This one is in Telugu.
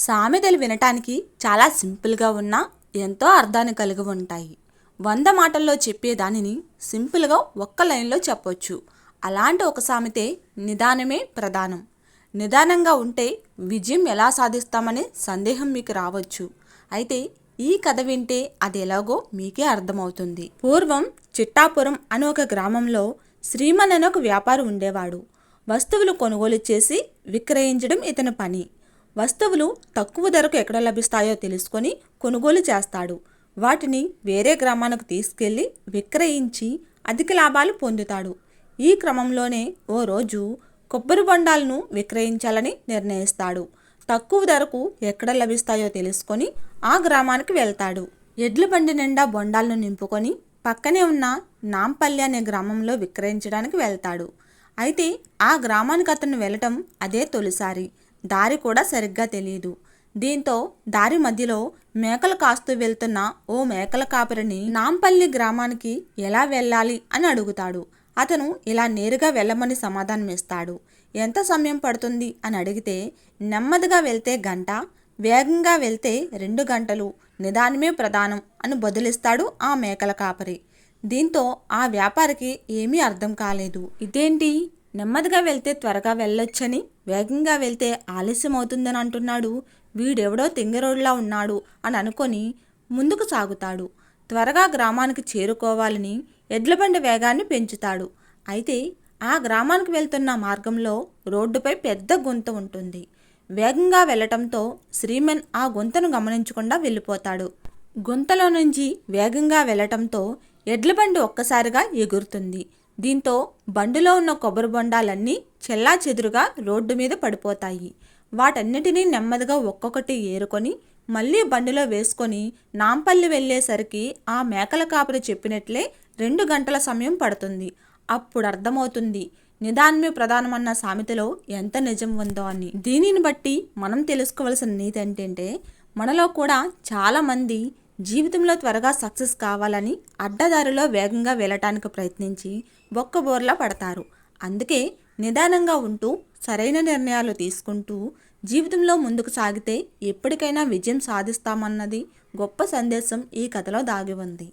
సామెతలు వినటానికి చాలా సింపుల్గా ఉన్నా ఎంతో అర్థాన్ని కలిగి ఉంటాయి. 100 మాటల్లో చెప్పేదానిని సింపుల్గా ఒక్క లైన్లో చెప్పొచ్చు. అలాంటి ఒక సామెతే నిదానమే ప్రధానం. నిదానంగా ఉంటే విజయం ఎలా సాధిస్తామనే సందేహం మీకు రావచ్చు. అయితే ఈ కథ వింటే అది ఎలాగో మీకే అర్థమవుతుంది. పూర్వం చిట్టాపురం అనే ఒక గ్రామంలో శ్రీమన్ అనే ఒక వ్యాపారి ఉండేవాడు. వస్తువులు కొనుగోలు చేసి విక్రయించడం ఇతని పని. వస్తువులు తక్కువ ధరకు ఎక్కడ లభిస్తాయో తెలుసుకొని కొనుగోలు చేస్తాడు. వాటిని వేరే గ్రామానికి తీసుకెళ్లి విక్రయించి అధిక లాభాలు పొందుతాడు. ఈ క్రమంలోనే ఓ రోజు కొబ్బరి బొండాలను విక్రయించాలని నిర్ణయిస్తాడు. తక్కువ ధరకు ఎక్కడ లభిస్తాయో తెలుసుకొని ఆ గ్రామానికి వెళ్తాడు. ఎడ్ల బండి నిండా బొండాలను నింపుకొని పక్కనే ఉన్న నాంపల్లి అనే గ్రామంలో విక్రయించడానికి వెళ్తాడు. అయితే ఆ గ్రామానికి అతను వెళ్ళటం అదే తొలిసారి. దారి కూడా సరిగ్గా తెలియదు. దీంతో దారి మధ్యలో మేకలు కాస్తూ వెళ్తున్న ఓ మేకల కాపరిని నాంపల్లి గ్రామానికి ఎలా వెళ్ళాలి అని అడుగుతాడు. అతను ఇలా నేరుగా వెళ్ళమని సమాధానం ఇస్తాడు. ఎంత సమయం పడుతుంది అని అడిగితే నెమ్మదిగా వెళ్తే గంట, వేగంగా వెళ్తే 2 గంటలు, నిదానమే ప్రధానం అని బదులిస్తాడు ఆ మేకల కాపరి. దీంతో ఆ వ్యాపారికి ఏమీ అర్థం కాలేదు. ఇదేంటి, నెమ్మదిగా వెళ్తే త్వరగా వెళ్ళొచ్చని, వేగంగా వెళ్తే ఆలస్యం అవుతుందని అంటున్నాడు. వీడెవడో తింగరోడ్లా ఉన్నాడు అని అనుకొని ముందుకు సాగుతాడు. త్వరగా గ్రామానికి చేరుకోవాలని ఎడ్లబండి వేగాన్ని పెంచుతాడు. అయితే ఆ గ్రామానికి వెళ్తున్న మార్గంలో రోడ్డుపై పెద్ద గుంత ఉంటుంది. వేగంగా వెళ్ళటంతో శ్రీమన్ ఆ గుంతను గమనించకుండా వెళ్ళిపోతాడు. గుంతలో నుంచి వేగంగా వెళ్ళటంతో ఎడ్లబండి ఒక్కసారిగా ఎగురుతుంది. దీంతో బండిలో ఉన్న కొబ్బరి బొండాలన్నీ చెల్లాచెదురుగా రోడ్డు మీద పడిపోతాయి. వాటన్నిటినీ నెమ్మదిగా ఒక్కొక్కటి ఏరుకొని మళ్ళీ బండిలో వేసుకొని నాంపల్లి వెళ్ళేసరికి ఆ మేకల కాపరి చెప్పినట్లే 2 గంటల సమయం పడుతుంది. అప్పుడు అర్థమవుతుంది నిదానమే ప్రధానమన్న సామెతలో ఎంత నిజం ఉందో అని. దీనిని బట్టి మనం తెలుసుకోవాల్సిన నీతి ఏంటంటే, మనలో కూడా చాలామంది జీవితంలో త్వరగా సక్సెస్ కావాలని అడ్డదారిలో వేగంగా వెళ్ళటానికి ప్రయత్నించి బొక్కబోర్లా పడతారు. అందుకే నిదానంగా ఉంటూ సరైన నిర్ణయాలు తీసుకుంటూ జీవితంలో ముందుకు సాగితే ఎప్పటికైనా విజయం సాధిస్తామన్నది గొప్ప సందేశం ఈ కథలో దాగి ఉంది.